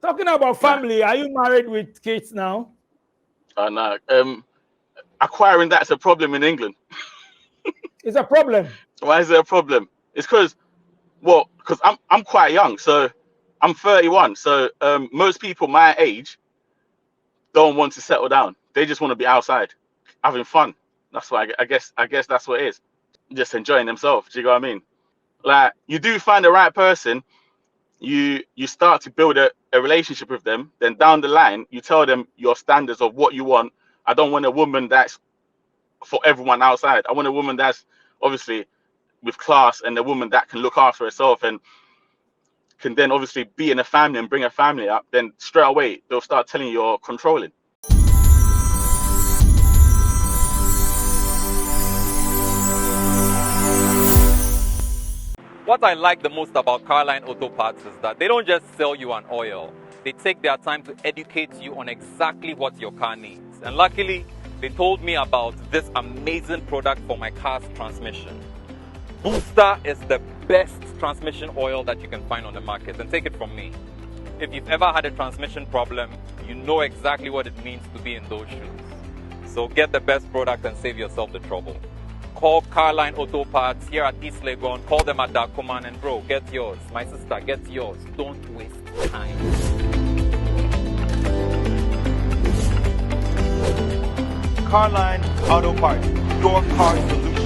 Talking about family, are you married with kids now? No. Acquiring that's a problem in England. It's a problem. Why is there a problem? It's because I'm quite young, so I'm 31. So most people my age don't want to settle down. They just want to be outside, having fun. That's why I guess that's what it is. Just enjoying themselves. Do you know what I mean? Like you do find the right person, you start to build a relationship with them. Then down the line, you tell them your standards of what you want. I don't want a woman that's for everyone outside. I want a woman that's obviously with class and a woman that can look after herself and can then obviously be in a family and bring a family up. Then straight away they'll start telling you you're controlling. What I like the most about Carline Auto Parts is that they don't just sell you an oil. They take their time to educate you on exactly what your car needs. And luckily, they told me about this amazing product for my car's transmission. Booster is the best transmission oil that you can find on the market, and take it from me. If you've ever had a transmission problem, you know exactly what it means to be in those shoes. So get the best product and save yourself the trouble. Call Carline Auto Parts here at East Legon. Call them at Dacoman and bro, get yours. My sister, get yours. Don't waste time. Carline Auto Parts, your car solution.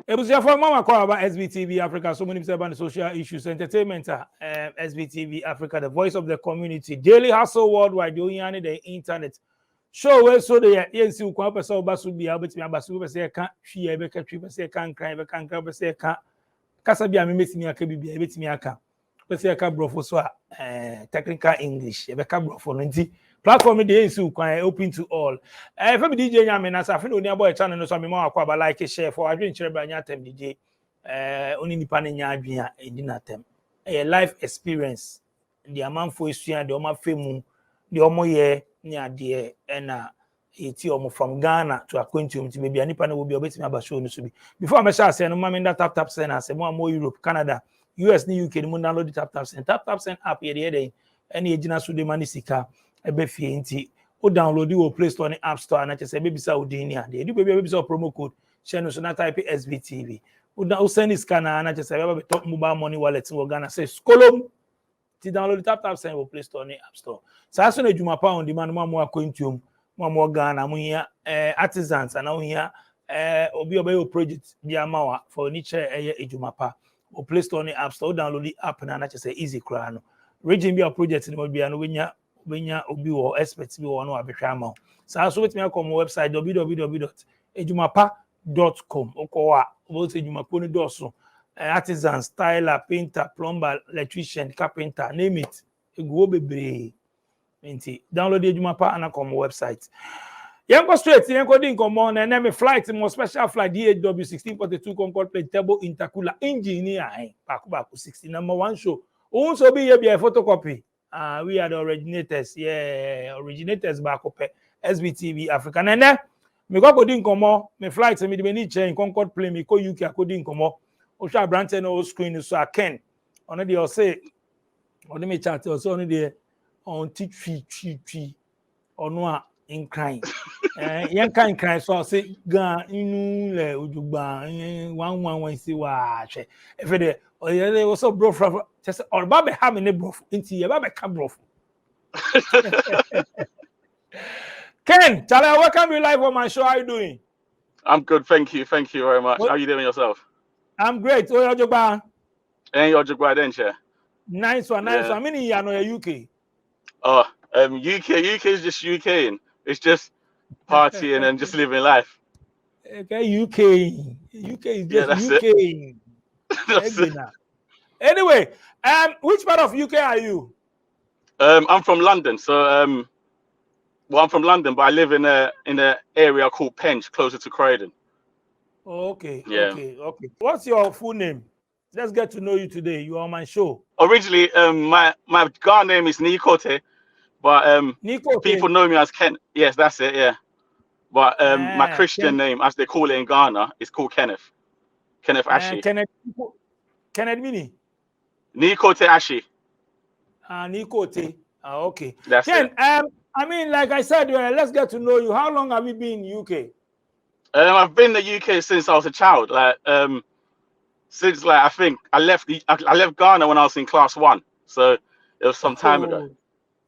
Ebusia for Mama call about SBTV Africa. So many people about the social issues, entertainment. SBTV Africa, the voice of the community. Daily hustle worldwide. You the internet. Show where so the ANC will come up so basu be able to be abasu say can she ever catch say can cry can say can Kasabia me me aka bibia ebe timi aka say aka brofo so technical English ebe ka brofo no nti platform the ANC will open to all if me DJ Nyame na sa fe no ni abo channel no so me ma akwa ba like share for adwen kire ba nya atem DJ oni nipa ne nya adwen a edi na atem life experience the amanfo esua de o ma femu de o mo ye ni ade na eti omo from Ghana to Aquantium to maybe anipa na will be obetimi aba show no so bi before I share say no mama that tap send as more Europe Canada US ni UK no download the tap send app here dey any ejina so de mani sika ebe fie nti o download o Play Store ni App Store na chese be bisa odin ni ade do be bisa promo code share no so na type SBTV o send scanner na chese be top mobile money wallet in Ghana say skolom ti download tap send o Play Store ni App Store so as na juma pa on demand mo Aquantium mo Ghana mo here artisans and now here obi obayo project bi amawa for niche ejuma pa o Play Store ni App Store download the app na chese easy kra no region bi a project ni mo bia no wenya obi wo expert bi wo no abehwa ama so as with me come website www.ejumapa.com okowa about ejumapa no doso artisan styler painter plumber electrician carpenter name it ego bebre enti download ejumapa and come website yanko straight yanko din come on and me flight more special flight DHW 1642 Concorde plane turbo intercooler engineer baku 60 number 1 show so be here be a photocopy we are the originators originators back up SBTV Africa and me go din come on me flight me dey need change Concorde plane me go UK according come on o sha branch no screen so Ken on dey say on me chat so on dey on twi ono a in crying yan kan cry so say gan inu le ojugba 111 si wa hwe efe de o so bro for just or ba be ha me ne bro nti ye ba be ka bro Ken, Charlie, welcome you live on my show. How are you doing? I'm good, thank you very much. How are you doing yourself? I'm great. Oh, your jogba. Your jogba then, chair. Nice one. I mean, you know, UK. Oh, UK is just UK. It's just partying and just living life. Okay, UK is just UK. That's it. Anyway, which part of UK are you? I'm from London, so I'm from London, but I live in a area called Penge, closer to Croydon. Okay. What's your full name? Let's get to know you today. You are on my show. Originally, my Ghana name is Nikote, but people know me as Ken. Yes, that's it. Yeah, but my Christian name, as they call it in Ghana, is called Kenneth. Kenneth Ashi. Kenneth Mini. Nikote Ashi. Nikote. Okay. That's Then, it. I mean, like I said, let's get to know you. How long have you been in UK? I've been in the UK since I was a child. Like since like I think I left Ghana when I was in class 1. So it was some time ago.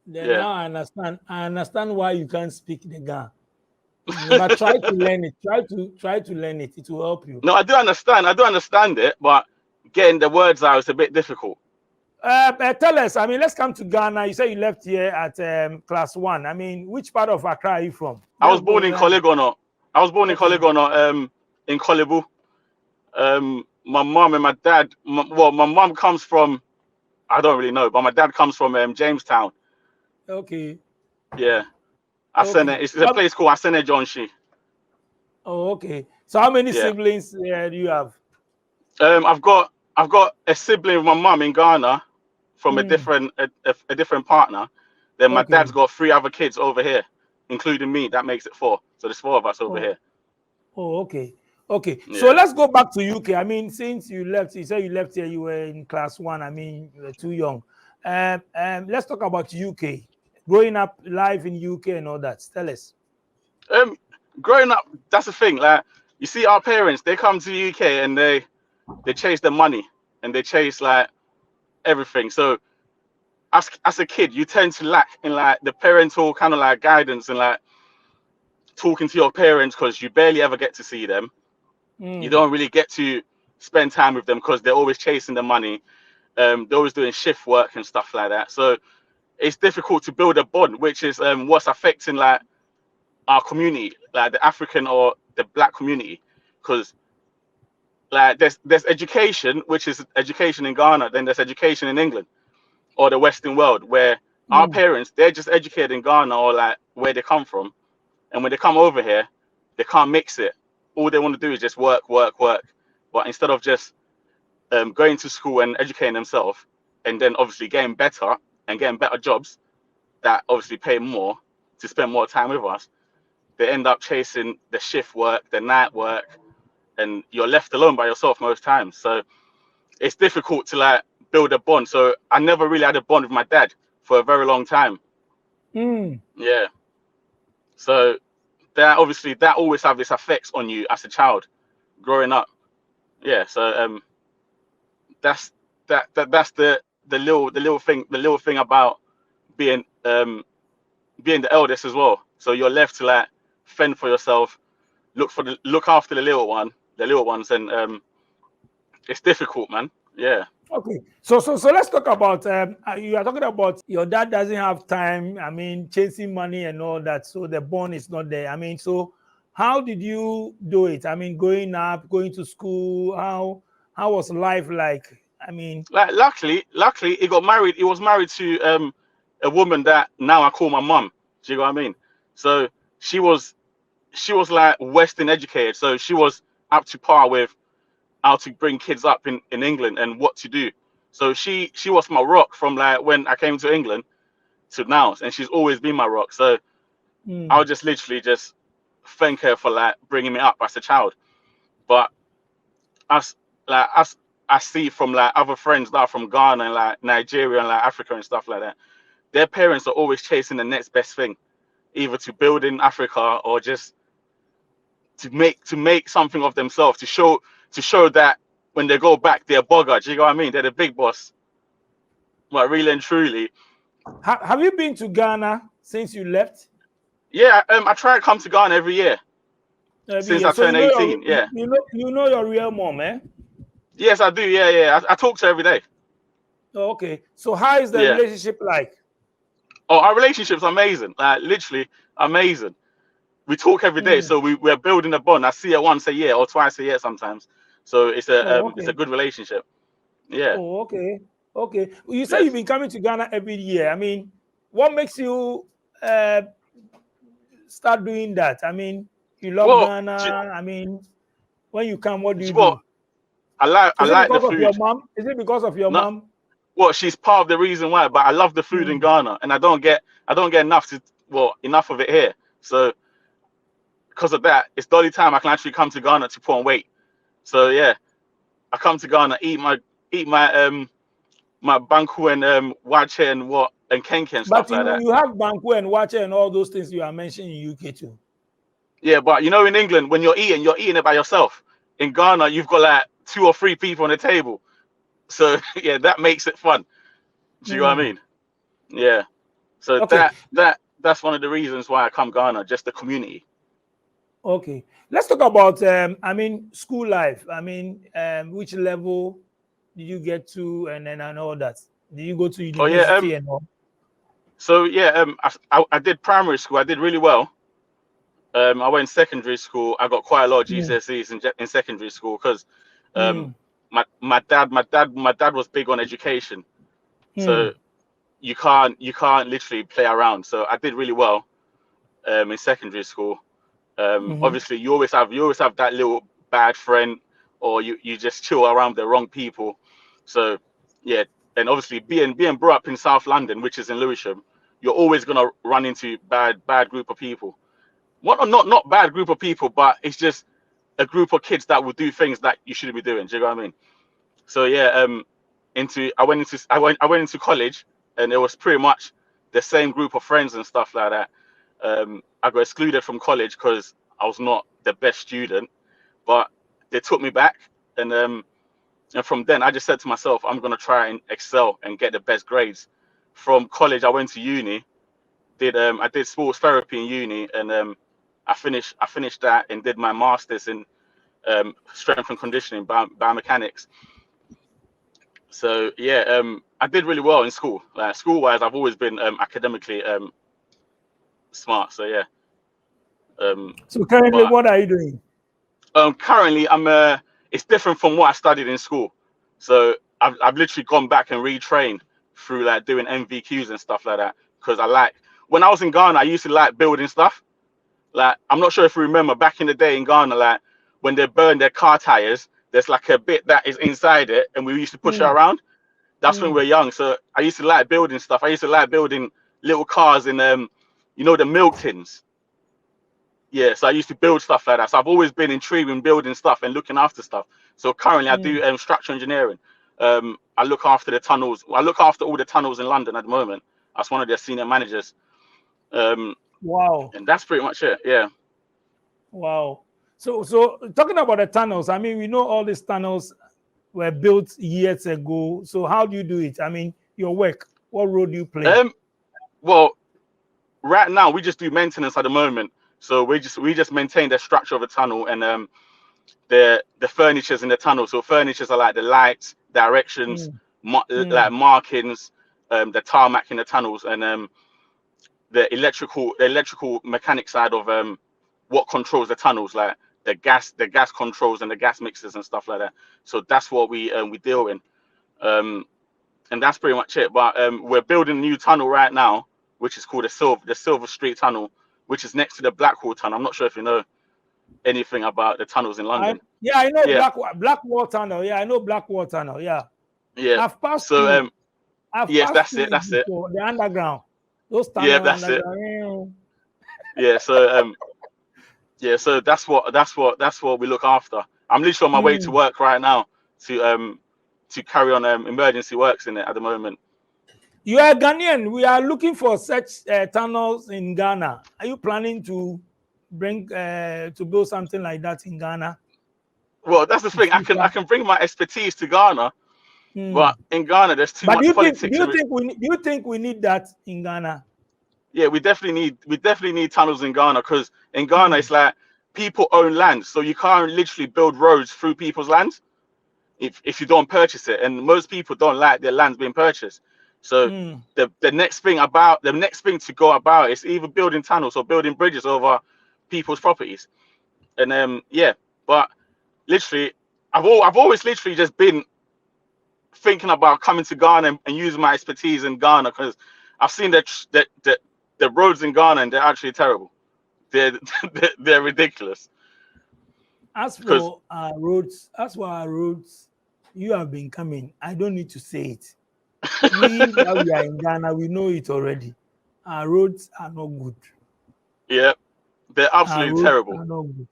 Then Yeah. now I understand. I understand why you can't speak the Ga. But try to learn it. Try to learn it. It will help you. No, I do understand it, but getting the words out is a bit difficult. Tell us. I mean, let's come to Ghana. You say you left here at class 1. I mean, which part of Accra are you from? I was born in Kolegono. In Kolebu. My mom and my dad. My mom comes from, I don't really know, but my dad comes from Jamestown. Okay. Yeah. Asene. It's a place called Asene Jonshi. Oh, okay. So how many Yeah. siblings do you have? I've got a sibling with my mum in Ghana from a different partner. Then my dad's got 3 other kids over here, including me. That makes it 4. So there's 4 of us over here. Oh, okay. Okay. Yeah. So let's go back to UK. I mean, since you left, you said you left here, you were in class 1. I mean, you were too young. Let's talk about UK. Growing up life in UK and all that. Tell us. Growing up, that's the thing. Like, you see our parents, they come to the UK and they chase the money and they chase like everything. So as a kid, you tend to lack in like the parental kind of like guidance and like talking to your parents, because you barely ever get to see them. You don't really get to spend time with them because they're always chasing the money. They're always doing shift work and stuff like that. So it's difficult to build a bond, which is what's affecting like our community, like the African or the Black community, because like there's education, which is education in Ghana, then there's education in England or the Western world, where our parents, they're just educated in Ghana or like where they come from, and when they come over here, they can't mix it. All they want to do is just work. But instead of just going to school and educating themselves, and then obviously getting better and getting better jobs that obviously pay more to spend more time with us, they end up chasing the shift work, the night work, and you're left alone by yourself most times. So it's difficult to like build a bond. So I never really had a bond with my dad for a very long time. Yeah. So that always have this effects on you as a child growing up. Yeah. So that's the little thing about being the eldest as well. So you're left to like fend for yourself, look after the little ones, and it's difficult, man. Yeah. Okay, so let's talk about you are talking about your dad doesn't have time. I mean, chasing money and all that, so the bond is not there. I mean, so how did you do it? I mean, growing up, going to school, how was life like? I mean, like luckily he got married. He was married to a woman that now I call my mum. Do you know what I mean? So she was like Western educated, so she was up to par with how to bring kids up in England and what to do. So she was my rock from like when I came to England to now, and she's always been my rock. So I would just literally just thank her for like bringing me up as a child. But as I see from like other friends that are from Ghana and like Nigeria and like Africa and stuff like that, their parents are always chasing the next best thing, either to build in Africa or just to make something of themselves, to show that when they go back, they're bogger. Do you know what I mean? They're the big boss. But really and truly. Have you been to Ghana since you left? Yeah, I try to come to Ghana every year since I turned 18. Yeah. You know your real mom, eh? Yes, I do. Yeah. I talk to her every day. Oh, okay. So how is the relationship like? Oh, our relationship's amazing. Like literally amazing. We talk every day, so we're building a bond. I see her once a year or twice a year sometimes. So it's a good relationship. Yeah. Oh, okay. Okay. You say you've been coming to Ghana every year. I mean, what makes you start doing that? I mean, you love Ghana. I mean, when you come, what do you do? I like the food. Your mom? Is it because of your mom? Well, she's part of the reason why, but I love the food in Ghana, and I don't get enough of it here. So because of that, it's the only time I can actually come to Ghana to put on weight. So yeah, I come to Ghana, eat my my Banku and Wache and what and Kenke and But stuff like that. you have Banku and Watcher and all those things you are mentioning in UK too. Yeah, but you know, in England, when you're eating it by yourself. In Ghana, you've got like 2 or 3 people on the table. So yeah, that makes it fun. Do you know what I mean? Yeah. So Okay. that's one of the reasons why I come Ghana, just the community. Okay. Let's talk about I mean school life. I mean, which level did you get to and all that? Did you go to Oh yeah. university and all? So yeah, I did primary school. I did really well. I went secondary school. I got quite a lot of GCSEs in secondary school because my dad was big on education. So you can't literally play around. So I did really well in secondary school. Obviously you always have that little bad friend, or you just chill around the wrong people. So yeah, and obviously being brought up in South London, which is in Lewisham, you're always gonna run into bad group of people. What not bad group of people, but it's just a group of kids that will do things that you shouldn't be doing. Do you know what I mean? So yeah, I went into college, and it was pretty much the same group of friends and stuff like that. I got excluded from college because I was not the best student, but they took me back, and from then I just said to myself, I'm gonna try and excel and get the best grades. From college, I went to uni, I did sports therapy in uni, and I finished that and did my master's in strength and conditioning, biomechanics. So yeah, I did really well in school. Like school-wise, I've always been academically smart. So yeah. So currently, what are you doing? Currently, it's different from what I studied in school. So I've literally gone back and retrained through like doing MVQs and stuff like that, because when I was in Ghana, I used to like building stuff. Like, I'm not sure if you remember back in the day in Ghana, like when they burn their car tires, there's like a bit that is inside it, and we used to push it around. That's when we were young. So I used to like building stuff. I used to like building little cars in the milk tins. Yeah, so I used to build stuff like that. So I've always been intrigued in building stuff and looking after stuff. So currently I do structural engineering. I look after the tunnels. I look after all the tunnels in London at the moment. As one of their senior managers. Wow. And that's pretty much it. Yeah. Wow. So talking about the tunnels, I mean, we know all these tunnels were built years ago. So how do you do it? I mean, your work, what role do you play? Well, right now we just do maintenance at the moment. So we just maintain the structure of the tunnel and the furnitures in the tunnel. So furnitures are like the lights, directions, like markings, the tarmac in the tunnels, and the electrical mechanic side of what controls the tunnels, like the gas controls and the gas mixers and stuff like that. So that's what we deal in, and that's pretty much it. But we're building a new tunnel right now, which is called the Silver Street Tunnel, which is next to the Blackwall Tunnel. I'm not sure if you know anything about the tunnels in London. I know Blackwall Tunnel. Yeah, I know Blackwall Tunnel. Yeah. I've passed. So yes, that's it. The underground. Those tunnels. Yeah, that's it. Yeah. So yeah, so that's what we look after. I'm literally on my way to work right now to carry on emergency works in it at the moment. You are Ghanaian. We are looking for such tunnels in Ghana. Are you planning to build something like that in Ghana? Well, that's the thing. I can bring my expertise to Ghana, but in Ghana there's too much politics. Do you think we need that in Ghana? Yeah, we definitely need tunnels in Ghana, because in Ghana it's like people own land, so you can't literally build roads through people's land if you don't purchase it, and most people don't like their lands being purchased. So the next thing to go about is either building tunnels or building bridges over people's properties, and yeah. But literally, I've always literally just been thinking about coming to Ghana and using my expertise in Ghana, because I've seen the roads in Ghana, and they're actually terrible. They're ridiculous. As for our roads, you have been coming. I don't need to say it. We are in Ghana, we know it already. Our roads are not good. Yeah, they're absolutely terrible. Are not good.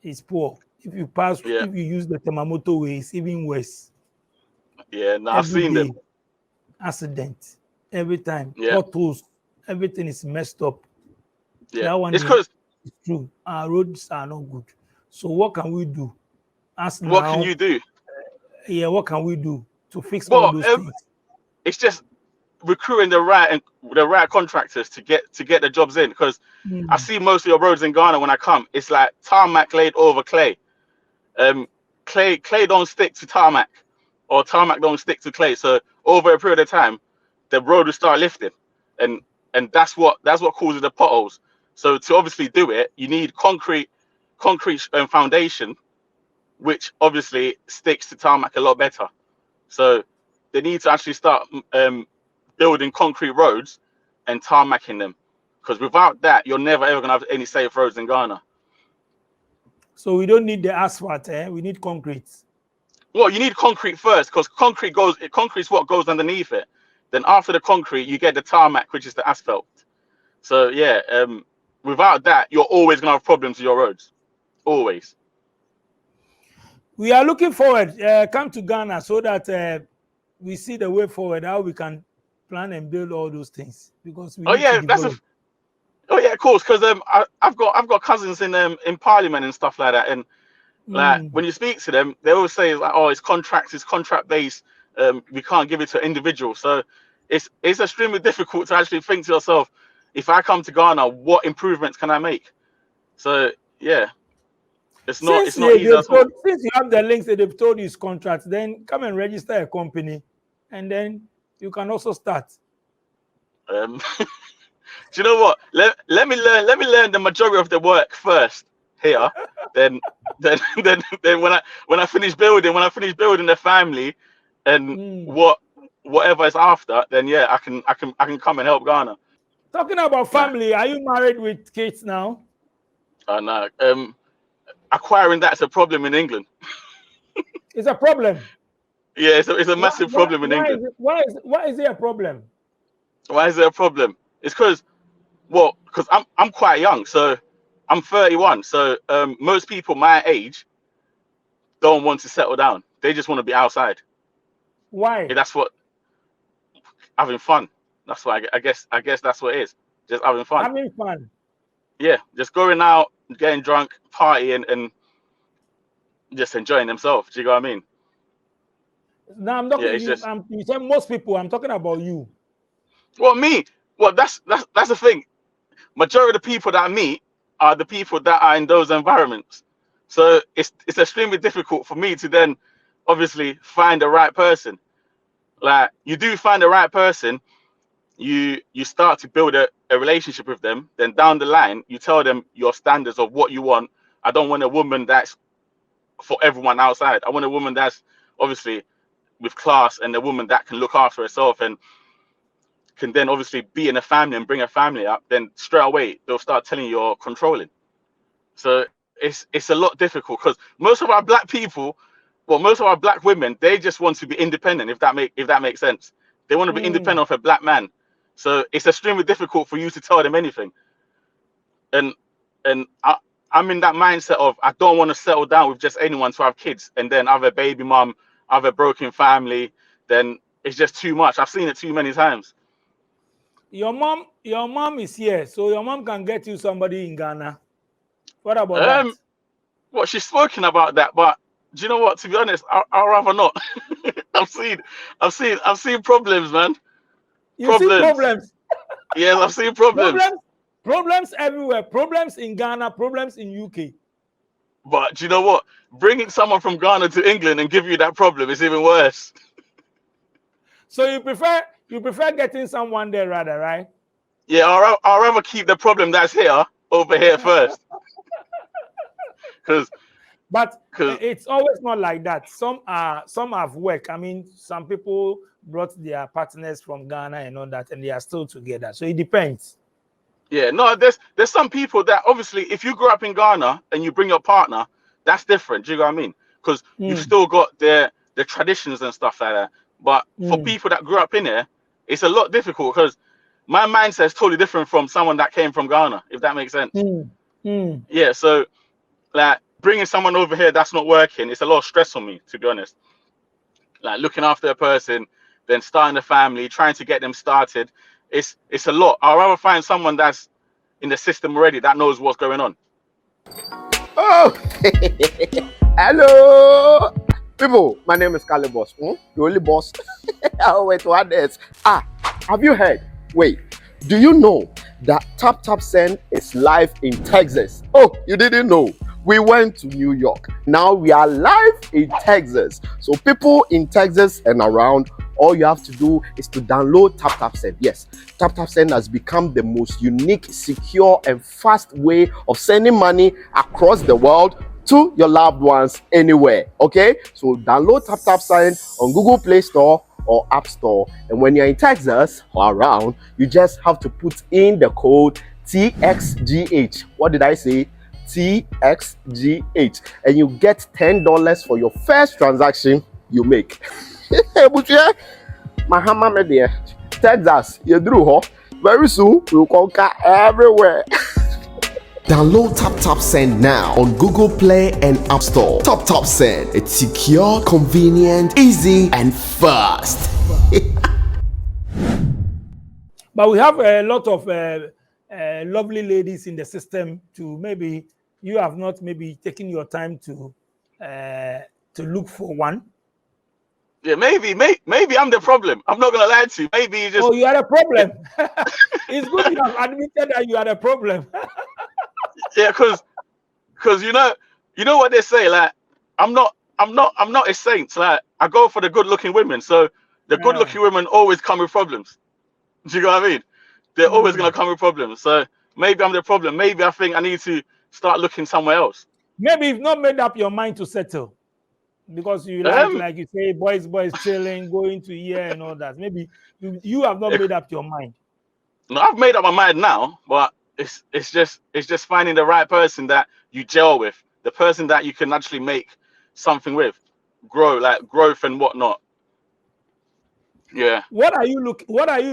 It's poor. If you pass, if you use the Temamoto way, it's even worse. Yeah, no, I've Every seen day, them. accident. Every time, Yeah, potholes. Everything is messed up. yeah. That one It's day because is true. Our roads are not good. So what can we do? As what can now, you do? yeah, what can we do to fix all Well, those things? it's just recruiting the right contractors to get the jobs in. Because I Mm. see most of your roads in Ghana when I come. It's like tarmac laid over clay. Clay don't stick to tarmac, or tarmac don't stick to clay. So over a period of time, the road will start lifting, and that's what causes the potholes. So to obviously do it, you need concrete foundation, which obviously sticks to tarmac a lot better. So they need to actually start building concrete roads and tarmacking them, because without that, you're never ever gonna have any safe roads in Ghana. So we don't need the asphalt, we need concrete. Well, you need concrete first, because concrete is what goes underneath it. Then after the concrete, you get the tarmac, which is the asphalt. So yeah, without that, you're always gonna have problems with your roads, always. We are looking forward. Come to Ghana so that we see the way forward, how we can plan and build all those things, because we Oh need to yeah, develop. oh yeah, of course, because I've got cousins in Parliament and stuff like that, and like Mm. when you speak to them, they always say like, oh, it's contract based. We can't give it to an individual. So it's extremely difficult to actually think to yourself, if I come to Ghana, what improvements can I make? So yeah, it's not Since easy at all. since you have the links that they've told you is contracts, then come and register a company, and then you can also start. Do you know what? Let me learn the majority of the work first here. then when I finish building the family and Mm. whatever is after, then yeah, I can come and help Ghana. Talking about Nah, family, are you married with kids now? no. Acquiring that's a problem in England. It's a problem. Yeah, it's a massive problem in England. Why is it a problem? Why is there a problem? It's because I'm quite young, so I'm 31. So most people my age don't want to settle down. They just want to be outside. Why? Yeah, that's what having fun. That's what I guess that's what it is. Just having fun. Having fun. Yeah, just going out, getting drunk, partying, and just enjoying themselves. Do you know what I mean? Now I'm Yeah, talking it's you. just You say most people. I'm talking about you. well, me. Well, that's the thing. Majority of the people that I meet are the people that are in those environments. So it's extremely difficult for me to then obviously find the right person. Like you do find the right person, you start to build a relationship with them. Then down the line, you tell them your standards of what you want. I don't want a woman that's for everyone outside. I want a woman that's obviously with class, and a woman that can look after herself and can then obviously be in a family and bring a family up. Then straight away they'll start telling you you're controlling. So it's a lot difficult, because most of our black people, well, most of our black women, they just want to be independent. If that makes sense, they want to be independent of a black man. So it's extremely difficult for you to tell them anything. And I'm in that mindset of I don't want to settle down with just anyone to have kids and then have a baby mom, have a broken family. Then it's just too much. I've seen it too many times. Your mom is here, so your mom can get you somebody in Ghana. What about that? Well, she's spoken about that, but do you know what? To be honest, I'd rather not. I've seen problems, man. You see Problems. problems. Yes, I've seen problems. Problems everywhere. Problems in Ghana. Problems in UK. But do you know what? Bringing someone from Ghana to England and give you that problem is even worse. So you prefer getting someone there rather, right? Yeah, I'll rather keep the problem that's here over here first. But it's always not like that. Some have work. I mean, some people brought their partners from Ghana and all that, and they are still together. So it depends. Yeah, no, there's some people that obviously, if you grew up in Ghana and you bring your partner, that's different. Do you know what I mean? Because you've still got the traditions and stuff like that. But for people that grew up in here, it's a lot difficult, because my mindset is totally different from someone that came from Ghana, if that makes sense. Yeah, so like bringing someone over here that's not working, it's a lot of stress on me, to be honest. like looking after a person, then starting a family, trying to get them started. It's a lot. I'd rather find someone that's in the system already that knows what's going on. Oh, hello, people. My name is Kale Boss. The only boss. I'll wait to add this. Have you heard? Wait, do you know that Tap Send is live in Texas? Oh, you didn't know? We went to New York. Now we are live in Texas. So people in Texas and around, all you have to do is to download Tap Send. Yes, Tap Send has become the most unique, secure, and fast way of sending money across the world to your loved ones anywhere. Okay, so download Tap Send on Google Play Store or App Store. And when you're in Texas or around, you just have to put in the code TXGH. What did I say? TXGH, and you get $10 for your first transaction you make. Mahama media, Texas, you drew ho. Very soon we'll conquer everywhere. Download Tap Send now on Google Play and App Store. Tap Send. It's secure, convenient, easy, and fast. But we have a lot of lovely ladies in the system to maybe you have not maybe taken your time to look for one. Yeah, maybe I'm the problem. I'm not gonna lie to you. Maybe you just. Oh, you are the problem. It's good you have admitted that you are the problem. Yeah, because you know what they say. Like, I'm not a saint. Like, I go for the good-looking women. So the good-looking women always come with problems. Do you know what I mean? They're always gonna come with problems. So maybe I'm the problem. Maybe I think I need to start looking somewhere else. Maybe you've not made up your mind to settle because you like you say, boys chilling, going to here and all that. Maybe you have not made up your mind. No, I've made up my mind now, but it's just finding the right person that you gel with, the person that you can actually make something with, growth and whatnot. Yeah. What are you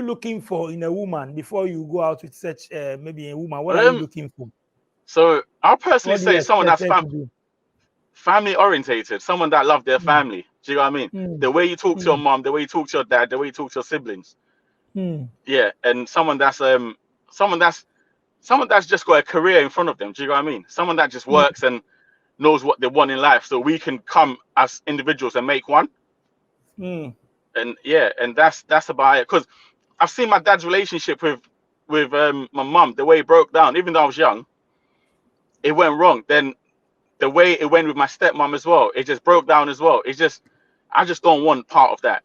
looking for in a woman before you go out with such maybe a woman? What are you looking for? So I'll personally say someone that's family orientated, someone that loves their family. Do you know what I mean? The way you talk to your mom, the way you talk to your dad, the way you talk to your siblings. Yeah, and someone that's just got a career in front of them. Do you know what I mean? Someone that just works and knows what they want in life, so we can come as individuals and make one. And yeah, and that's about it. Because I've seen my dad's relationship with my mum, the way it broke down. Even though I was young, it went wrong. Then the way it went with my stepmom as well, it just broke down as well. I just don't want part of that.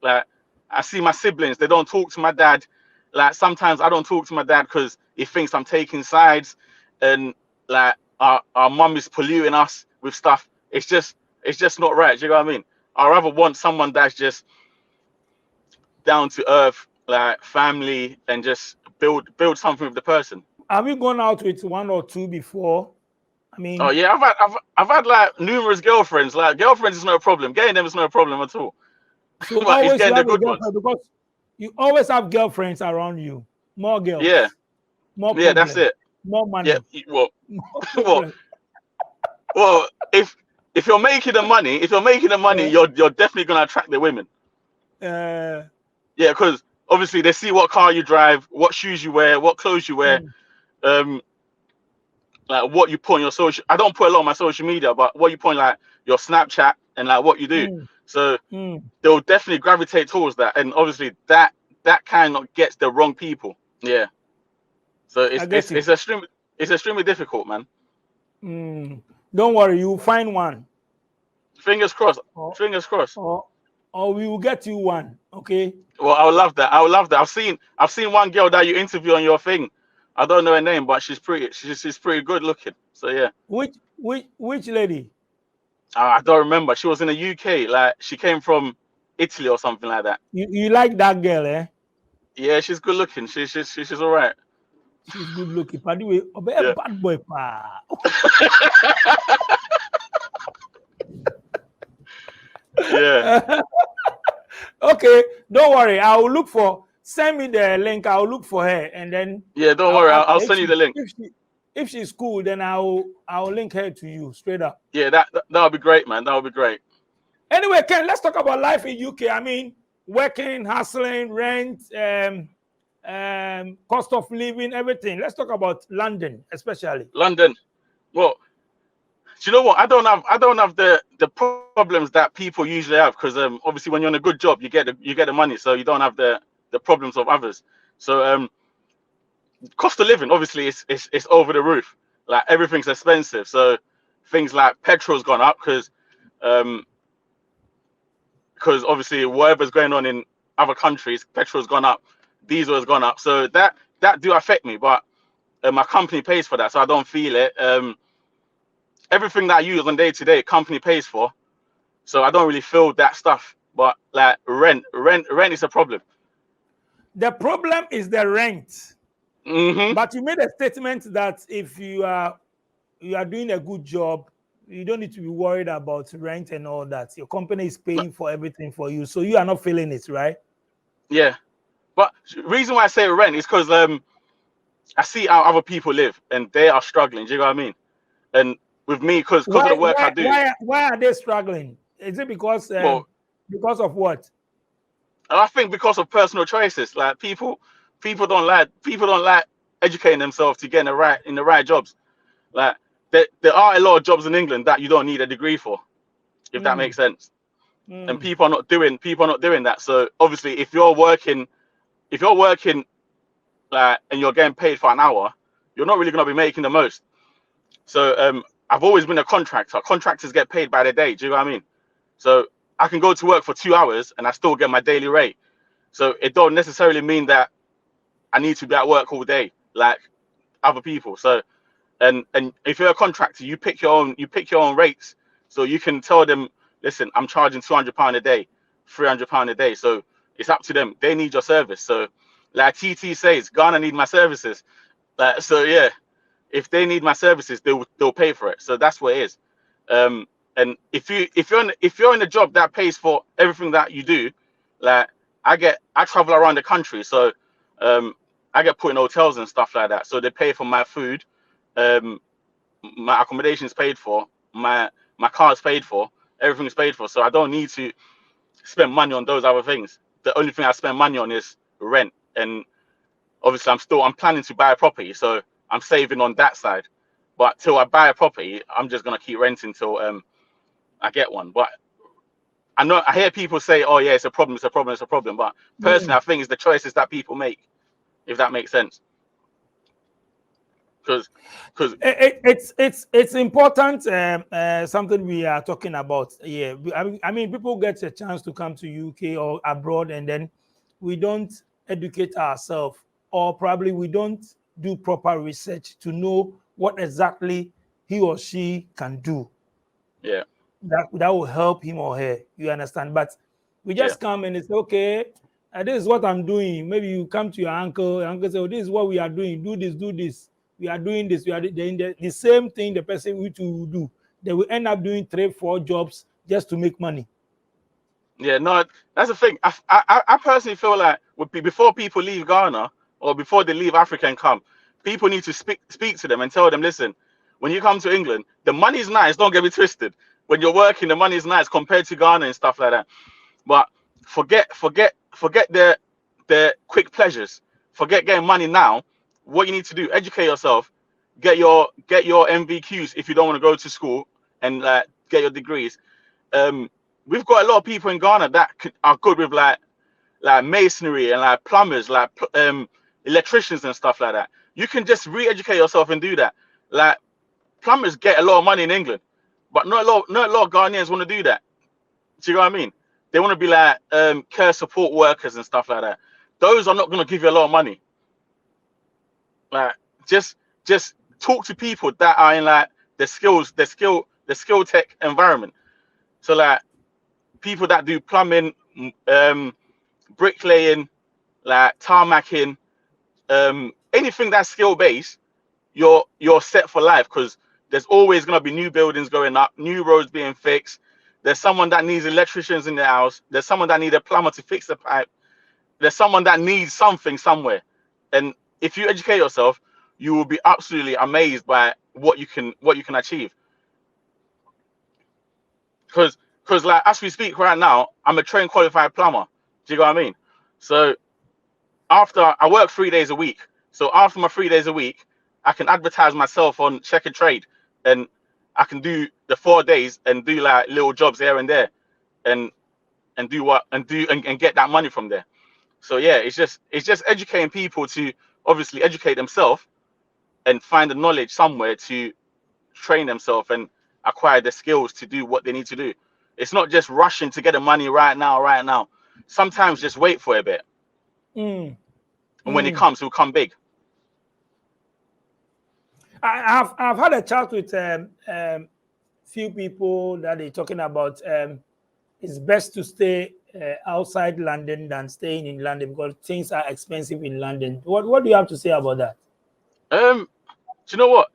Like, I see my siblings, they don't talk to my dad. Like, sometimes I don't talk to my dad because he thinks I'm taking sides, and like our mum is polluting us with stuff. It's just not right. Do you know what I mean? I rather want someone that's just down to earth, like family, and just build something with the person. Have you gone out with one or two before? I mean, oh yeah, I've had like numerous girlfriends. Like, girlfriends is no problem. Getting them is no problem at all. So But it's always getting the have a good ones. girlfriend because you always have girlfriends around you. More girls. Yeah, More yeah, that's problems, it. More money. Yeah, well, More well, problems. well, if you're making the money, you're definitely gonna attract the women. Uh, Yeah, because obviously they see what car you drive, what shoes you wear, what clothes you wear, like what you put on your social. I don't put a lot on my social media, but what you put on, like your Snapchat and like what you do. So they'll definitely gravitate towards that, and obviously that kind of gets the wrong people. Yeah. So it's extremely difficult, man. Don't worry, you'll find one. Fingers crossed. Fingers crossed. Or we will get you one. Okay. Well, I would love that. I would love that. I've seen one girl that you interview on your thing. I don't know her name, but she's pretty. She's pretty good looking. So yeah. Which lady? I don't remember. She was in the UK. Like, she came from Italy or something like that. You like that girl, eh? Yeah, she's good looking. She's all right. She's good looking. By the way, Yeah. bad boy, pa. Yeah. Okay, don't worry. I will look for. Send me the link. I will look for her, and then. Yeah, don't worry. I'll send you the link. If she's cool, then I'll link her to you straight up. Yeah, that would be great, man. That would be great. Anyway, Ken, let's talk about life in UK. I mean, working, hustling, rent, cost of living, everything. Let's talk about London, especially. London. Well, do you know what? I don't have the problems that people usually have, because obviously when you're on a good job, you get the money, so you don't have the problems of others. So cost of living, obviously, it's over the roof. Like, everything's expensive. So things like petrol's gone up because obviously whatever's going on in other countries, petrol's gone up, diesel has gone up. So that do affect me, but my company pays for that, so I don't feel it. Everything that I use on day to day, company pays for, so I don't really feel that stuff. But like rent is a problem. The problem is the rent. Mm-hmm. But you made a statement that if you are doing a good job, you don't need to be worried about rent and all that. Your company is paying for everything for you, so you are not feeling it, right? Yeah, but the reason why I say rent is because I see how other people live and they are struggling. Do you know what I mean? And with me, because of the work I do. Why are they struggling? Is it because of what? I think because of personal choices. Like people don't like educating themselves to get in the right jobs. Like there are a lot of jobs in England that you don't need a degree for, if that makes sense. And people are not doing that. So obviously, if you're working like, and you're getting paid for an hour, you're not really going to be making the most. So I've always been a contractor. Contractors get paid by the day. Do you know what I mean? So I can go to work for 2 hours and I still get my daily rate. So it don't necessarily mean that I need to be at work all day like other people. So and if you're a contractor, you pick your own rates. So you can tell them, listen, I'm charging £200 a day, £300 a day. So it's up to them. They need your service. So like TT says, Ghana need my services. So yeah, if they need my services, they'll pay for it. So that's what it is. And if you're in a job that pays for everything that you do, like I travel around the country, so I get put in hotels and stuff like that. So they pay for my food, my accommodation's paid for, my car's paid for, everything's paid for. So I don't need to spend money on those other things. The only thing I spend money on is rent, and obviously I'm planning to buy a property, so I'm saving on that side. But till I buy a property, I'm just gonna keep renting till I get one. But I hear people say, "Oh yeah, it's a problem. But personally, I think it's the choices that people make, if that makes sense. Because it's important. Something we are talking about. Yeah, I mean, people get a chance to come to UK or abroad, and then we don't educate ourselves, or probably we don't do proper research to know what exactly he or she can do. Yeah, that will help him or her. You understand? But we just come and it's okay. This is what I'm doing. Maybe you come to your uncle say, "Oh, this is what we are doing. Do this. We are doing this. We are doing the same thing the person will do. They will end up doing 3-4 jobs just to make money." Yeah, no, that's the thing. I personally feel like before people leave Ghana or before they leave Africa and come, people need to speak to them and tell them, listen, when you come to England, the money's nice. Don't get me twisted. When you're working, the money's nice compared to Ghana and stuff like that. But forget the quick pleasures. Forget getting money now. What you need to do, educate yourself, get your MVQs if you don't want to go to school, and get your degrees. We've got a lot of people in Ghana that are good with like masonry and like plumbers, like electricians and stuff like that. You can just re-educate yourself and do that. Like plumbers get a lot of money in England, but not a lot of Ghanaians want to do that. Do you know what I mean? They want to be like care support workers and stuff like that. Those are not going to give you a lot of money. Like just talk to people that are in like the skill tech environment. So like people that do plumbing, bricklaying, like tarmacking, anything that's skill based, you're set for life, because there's always going to be new buildings going up, new roads being fixed. There's someone that needs electricians in their house. There's someone that needs a plumber to fix the pipe. There's someone that needs something somewhere. And if you educate yourself, you will be absolutely amazed by what you can achieve. Because because like as we speak right now, I'm a trained qualified plumber. Do you know what I mean? So after I work 3 days a week, so after my 3 days a week, I can advertise myself on Check and Trade, and I can do the 4 days and do like little jobs here and there, and do what and get that money from there. So yeah, it's just educating people to obviously educate themselves and find the knowledge somewhere to train themselves and acquire the skills to do what they need to do. It's not just rushing to get the money right now. Sometimes just wait for a bit. And when it comes, it will come big. I've had a chat with few people that they're talking about. It's best to stay outside London than staying in London because things are expensive in London. What do you have to say about that? Do you know what?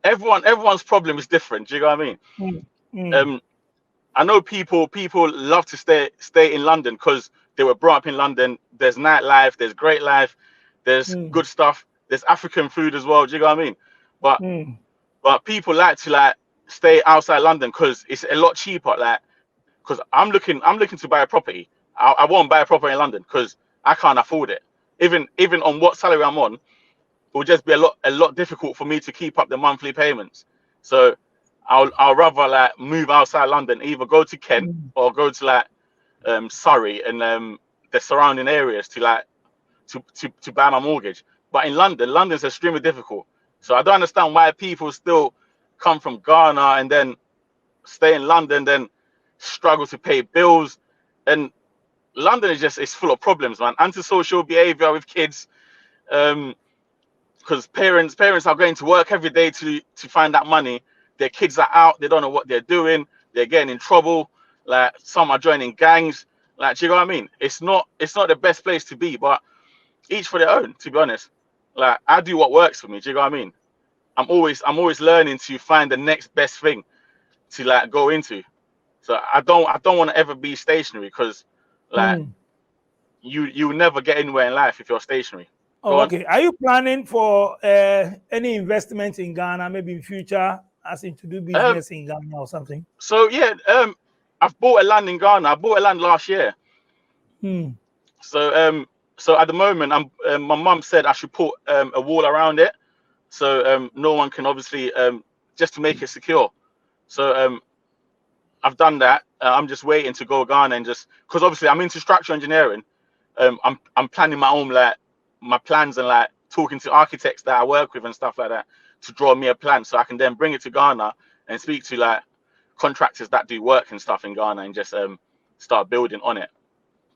Everyone's problem is different. Do you know what I mean? I know people love to stay in London because they were brought up in London. There's nightlife, there's great life, there's good stuff, there's African food as well. Do you know what I mean? But people like to stay outside London because it's a lot cheaper. Like, because I'm looking to buy a property. I won't buy a property in London because I can't afford it. Even on what salary I'm on, it will just be a lot difficult for me to keep up the monthly payments. So I'll rather move outside London, either go to Kent or go to Surrey and the surrounding areas to buy my mortgage. But in London's extremely difficult. So I don't understand why people still come from Ghana and then stay in London, then struggle to pay bills. And London is full of problems, man. Antisocial behavior with kids, because parents are going to work every day to find that money. Their kids are out, they don't know what they're doing, they're getting in trouble. Like, some are joining gangs. Like, do you know what I mean? It's not the best place to be, but each for their own, to be honest. Like, I do what works for me. Do you know what I mean? I'm always learning to find the next best thing to go into. So I don't want to ever be stationary because you never get anywhere in life if you're stationary. Oh, okay. Are you planning for any investment in Ghana, maybe in future, as in to do business in Ghana or something? So yeah, I've bought a land in Ghana. I bought a land last year. So at the moment, my mum said I should put a wall around it, so no one can obviously just to make it secure. So I've done that. I'm just waiting to go Ghana and just because obviously I'm into structural engineering. I'm planning my own my plans and talking to architects that I work with and stuff like that to draw me a plan so I can then bring it to Ghana and speak to contractors that do work and stuff in Ghana and just start building on it.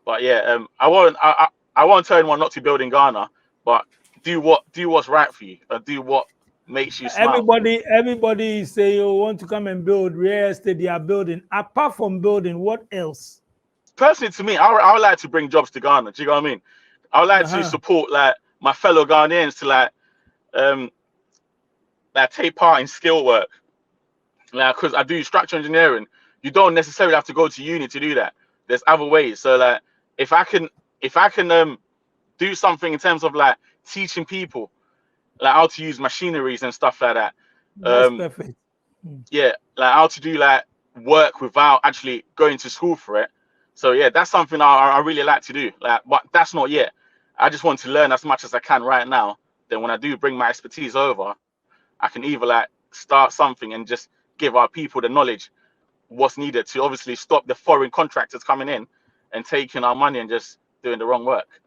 But yeah, I won't tell anyone not to build in Ghana, but do what's right for you. Do what makes you smile. Everybody say you want to come and build real estate. They are building. Apart from building, what else? Personally, to me, I would like to bring jobs to Ghana. Do you know what I mean? I would like to support my fellow Ghanaians to take part in skill work. Because I do structural engineering, you don't necessarily have to go to uni to do that. There's other ways. So if I can do something in terms of teaching people how to use machineries and stuff like that. That's perfect. Yeah, how to do work without actually going to school for it. So yeah, that's something I really like to do. But that's not yet. I just want to learn as much as I can right now. Then when I do bring my expertise over, I can either start something and just give our people the knowledge what's needed to obviously stop the foreign contractors coming in and taking our money and just doing the wrong work.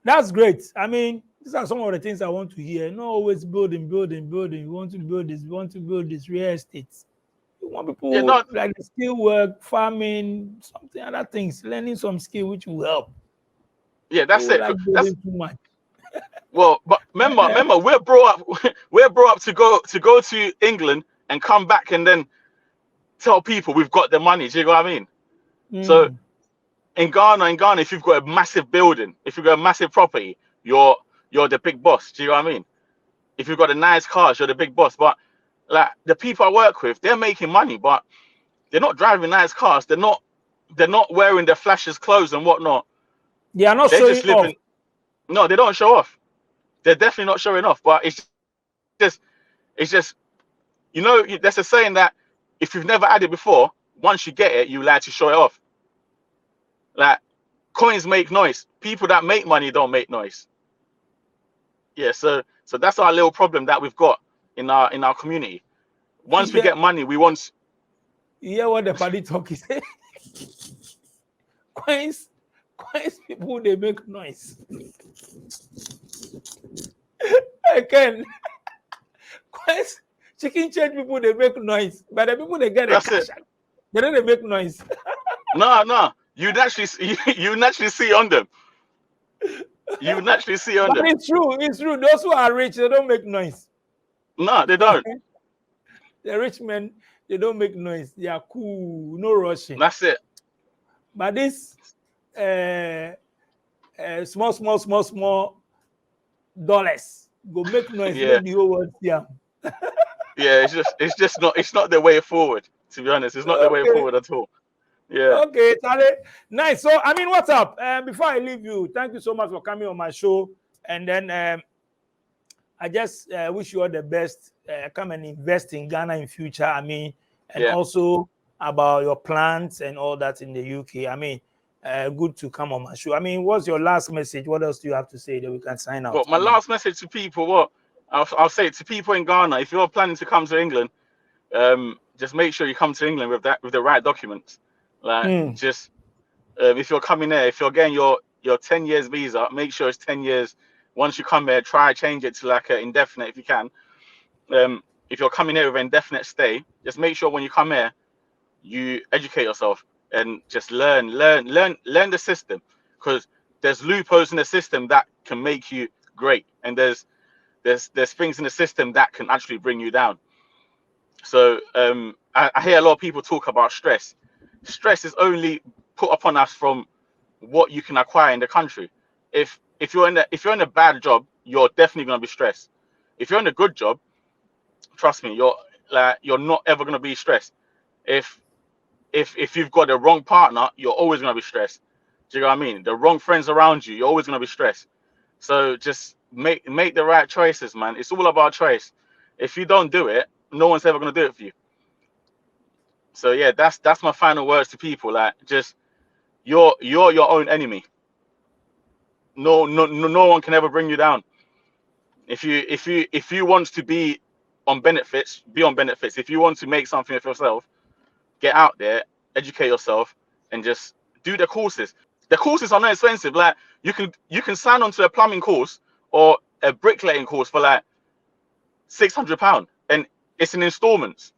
That's great. I mean, these are some of the things I want to hear. Not always building. You want to build this. You want to build this real estate. You want people the skill work, farming, something other things, learning some skill which will help. Yeah, that's it. That's too much. Well, but remember, we're brought up to go to England and come back and then tell people we've got the money. Do you know what I mean? So in Ghana, if you've got a massive building, if you've got a massive property, you're the big boss. Do you know what I mean? If you've got a nice cars, you're the big boss. But the people I work with, they're making money, but they're not driving nice cars. They're not wearing their flashes clothes and whatnot. They are not showing off. No, they don't show off. They're definitely not showing off. But it's just there's a saying that if you've never had it before, once you get it, you like to show it off. Like, coins make noise. People that make money don't make noise. Yeah, so that's our little problem that we've got in our community. Once we get money, we want. You hear what the party talk is? Coins people, they make noise. Again, coins chicken change people, they make noise, but the people they get That's cash, it. they don't make noise. No, you naturally see on them. You naturally see on But them. it's true. Those who are rich, they don't make noise. No, they don't. The rich men, they don't make noise. They are cool, no rushing. That's it. But this small dollars go make noise. Yeah. Make the whole world see 'em. Yeah, it's not the way forward. To be honest, it's not the way Okay. forward at all. Yeah. Okay, Charlie. Nice. So, I mean, what's up? Before I leave you, thank you so much for coming on my show. And then I just wish you all the best. Come and invest in Ghana in future. I mean, and also about your plans and all that in the UK. I mean, good to come on my show. I mean, what's your last message? What else do you have to say that we can sign out? But my last message to people, I'll say to people in Ghana, if you're planning to come to England, just make sure you come to England with the right documents. Like just if you're coming there, if you're getting your 10 years visa, make sure it's 10 years. Once you come here, try change it to like an indefinite if you can. If you're coming here with an indefinite stay, just make sure when you come here, you educate yourself and just learn the system, because there's loopholes in the system that can make you great, and there's things in the system that can actually bring you down. So I hear a lot of people talk about stress. Stress is only put upon us from what you can acquire in the country. If you're in a bad job, you're definitely gonna be stressed. If you're in a good job, trust me, you're not ever gonna be stressed. If you've got the wrong partner, you're always gonna be stressed. Do you know what I mean? The wrong friends around you, you're always gonna be stressed. So just make the right choices, man. It's all about choice. If you don't do it, no one's ever gonna do it for you. So yeah, that's my final words to people. Like, just you're your own enemy. No one can ever bring you down. If you want to be on benefits, be on benefits. If you want to make something of yourself, get out there, educate yourself, and just do the courses. The courses are not expensive. Like, you can sign on to a plumbing course or a bricklaying course for like £600, and it's in installments.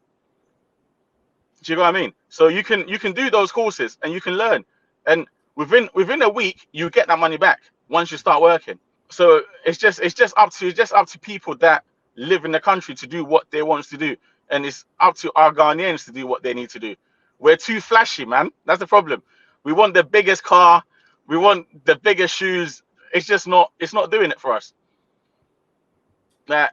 Do you know what I mean? So you can do those courses and you can learn, and within a week you get that money back once you start working. So it's just up to people that live in the country to do what they want to do, and it's up to our Ghanaians to do what they need to do. We're too flashy, man. That's the problem. We want the biggest car, we want the biggest shoes. It's not doing it for us. Like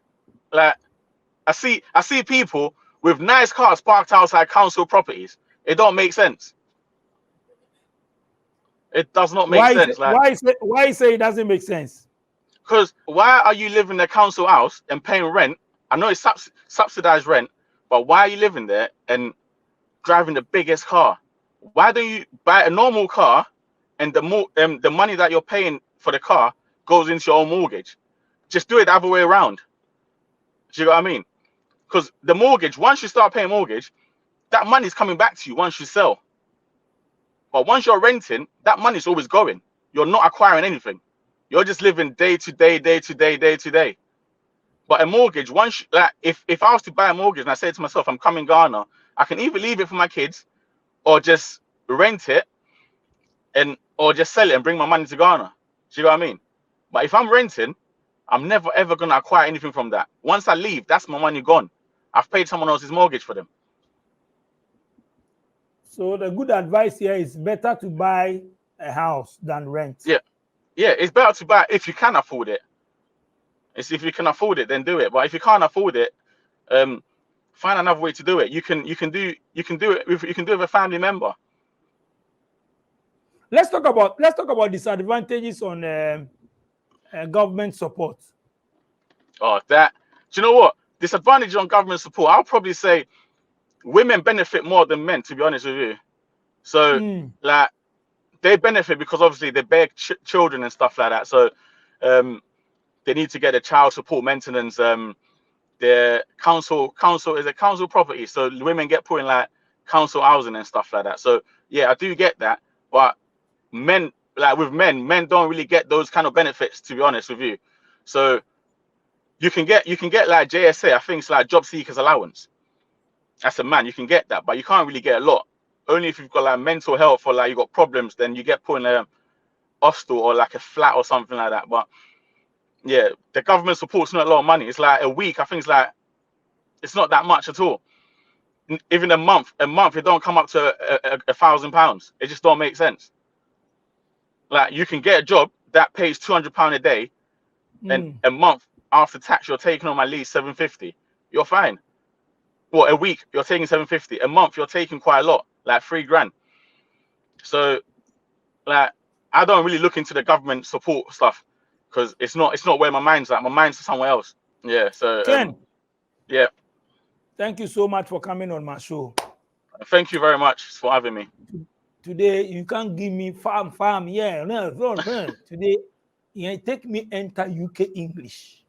I see people with nice cars parked outside council properties. It don't make sense. It does not make sense. Why say it doesn't make sense? Because why are you living in a council house and paying rent? I know it's subsidized rent, but why are you living there and driving the biggest car? Why don't you buy a normal car, and the money that you're paying for the car goes into your own mortgage? Just do it the other way around. Do you know what I mean? Because the mortgage, once you start paying mortgage, that money is coming back to you once you sell. But once you're renting, that money is always going. You're not acquiring anything. You're just living day to day, day to day, day to day. But a mortgage, if I was to buy a mortgage and I say to myself, I'm coming Ghana, I can either leave it for my kids or just rent it or just sell it and bring my money to Ghana. Do you know what I mean? But if I'm renting, I'm never ever gonna acquire anything from that. Once I leave, that's my money gone. I've paid someone else's mortgage for them. So the good advice here is better to buy a house than rent. Yeah, it's better to buy if you can afford it. It's if you can afford it, then do it. But if you can't afford it, find another way to do it. You can do it with a family member. Let's talk about disadvantages on government support. Oh, do you know what? Disadvantage on government support, I'll probably say women benefit more than men, to be honest with you. So like they benefit because obviously they bear children and stuff like that. So they need to get a child support maintenance. Their council is a council property, so women get put in like council housing and stuff like that. So yeah, I do get that, but men, like with men don't really get those kind of benefits, to be honest with you. So you can get like JSA, I think it's like job seekers allowance. As a man, you can get that, but you can't really get a lot. Only if you've got like mental health or like you got problems, then you get put in a hostel or like a flat or something like that. But yeah, the government support's not a lot of money. It's like a week. I think it's like, it's not that much at all. Even a month, it don't come up to £1,000. It just don't make sense. Like you can get a job that pays £200 a day, and a month after tax you're taking on at least £750. You're fine. Well, a week you're taking £750. A month you're taking quite a lot, like £3,000. So, like, I don't really look into the government support stuff because it's not where my mind's at. My mind's somewhere else. Yeah. So, Ken, yeah. thank you so much for coming on my show. Thank you very much for having me. Today you can't give me farm. Yeah, no. Today, you take me enter UK English.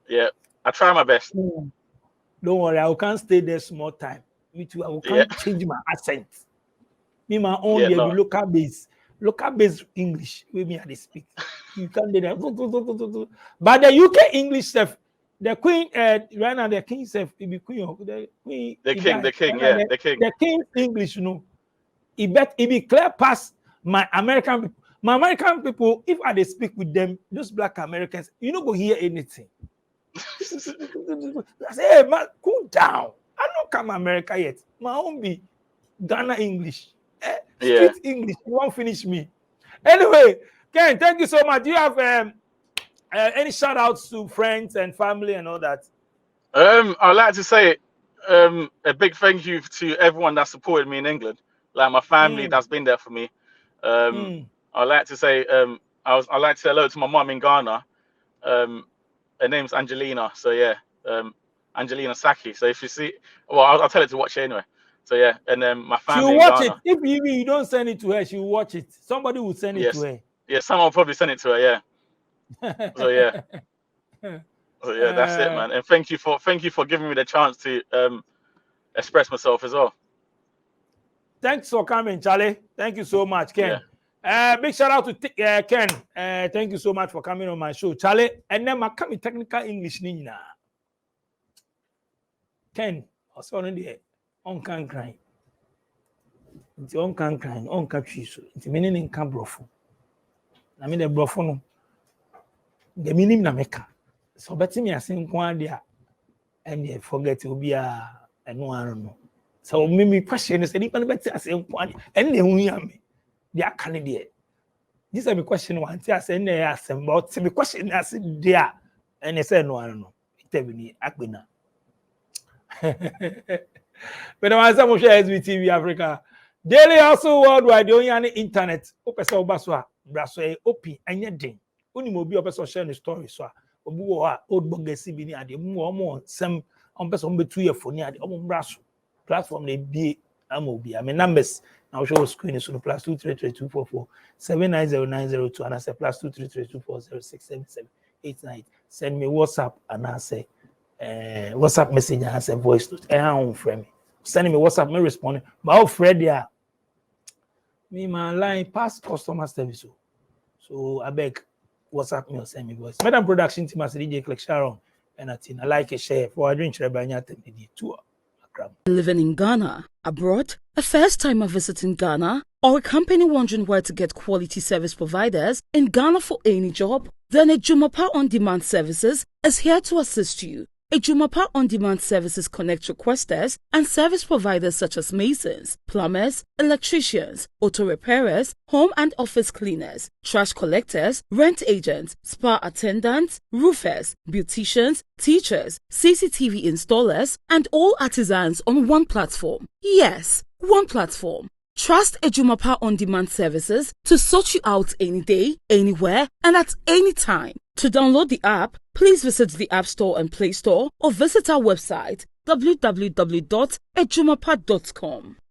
Yeah, I try my best. Don't worry, I can't stay there small time. Me too. I can't change my accent. Me my own local base English. With me, I speak. You can't do that. But the UK English stuff, the Queen, right now the King stuff, it be Queen. The King. The King English, you know. It be clear past my American people. My American people, if I speak with them, those black Americans, you don't go hear anything. I say, hey man, cool down. I don't come America yet. My own be Ghana English. Street English. You won't finish me. Anyway, Ken, thank you so much. Do you have any shout outs to friends and family and all that? I'd like to say a big thank you to everyone that supported me in England. Like my family that's been there for me. I'd like to say I'd like to say hello to my mom in Ghana. Her name's Angelina. So yeah, Angelina Saki. So if you see, well, I'll tell her to watch it anyway. So yeah, and then my family. She'll watch it. If you don't send it to her, she'll watch it. Somebody will send it to her. Yeah, someone will probably send it to her. Yeah. So yeah. So yeah, that's it, man. And thank you for giving me the chance to express myself as well. Thanks for coming, Charlie. Thank you so much, Ken. Big shout out to Ken. Thank you so much for coming on my show, Charlie. And then my coming technical English nina. Ken, also on the on can cry. It's on can cry, on capture so. It's meaning in can brofu. I mean the brofu no. The meaning na meka. So better me asing kwa dia. And you forget to be a no one no. So me question is anyone better asing kwa and the me. They are candidate. This is my question. One, I say no, I say but my question I said there, and they say no, I don't know. Tell me, Akbina. But I say, "Moshe SBTV Africa, daily also worldwide. The only on the internet. Opesa obaswa, braswe open anything. Only mobi opesa share the story so. Obu wa old bongesi bini ade mo some opesa ombe 2 year phone ade omo braso platform na bi amobi. I mean numbers. I'll show screen is on +2332447909002 and I say +23324067789. Send me WhatsApp and I say WhatsApp message and I say voice note. Friend me. Sending me WhatsApp, me responding. But I'll Fred there. Me my line past customer service. So I beg WhatsApp me or send me voice. Madam production team as DJ Click Sharon and I like a share for a drink the tour. Living in Ghana, abroad, a first-timer visiting Ghana, or a company wondering where to get quality service providers in Ghana for any job? Then Ejumapa On Demand Services is here to assist you. Ejumapa On Demand Services connect requesters and service providers such as masons, plumbers, electricians, auto repairers, home and office cleaners, trash collectors, rent agents, spa attendants, roofers, beauticians, teachers, CCTV installers, and all artisans on one platform. Yes, one platform. Trust Ejumapa On Demand Services to sort you out any day, anywhere, and at any time. To download the app, please visit the App Store and Play Store or visit our website www.ejumapa.com.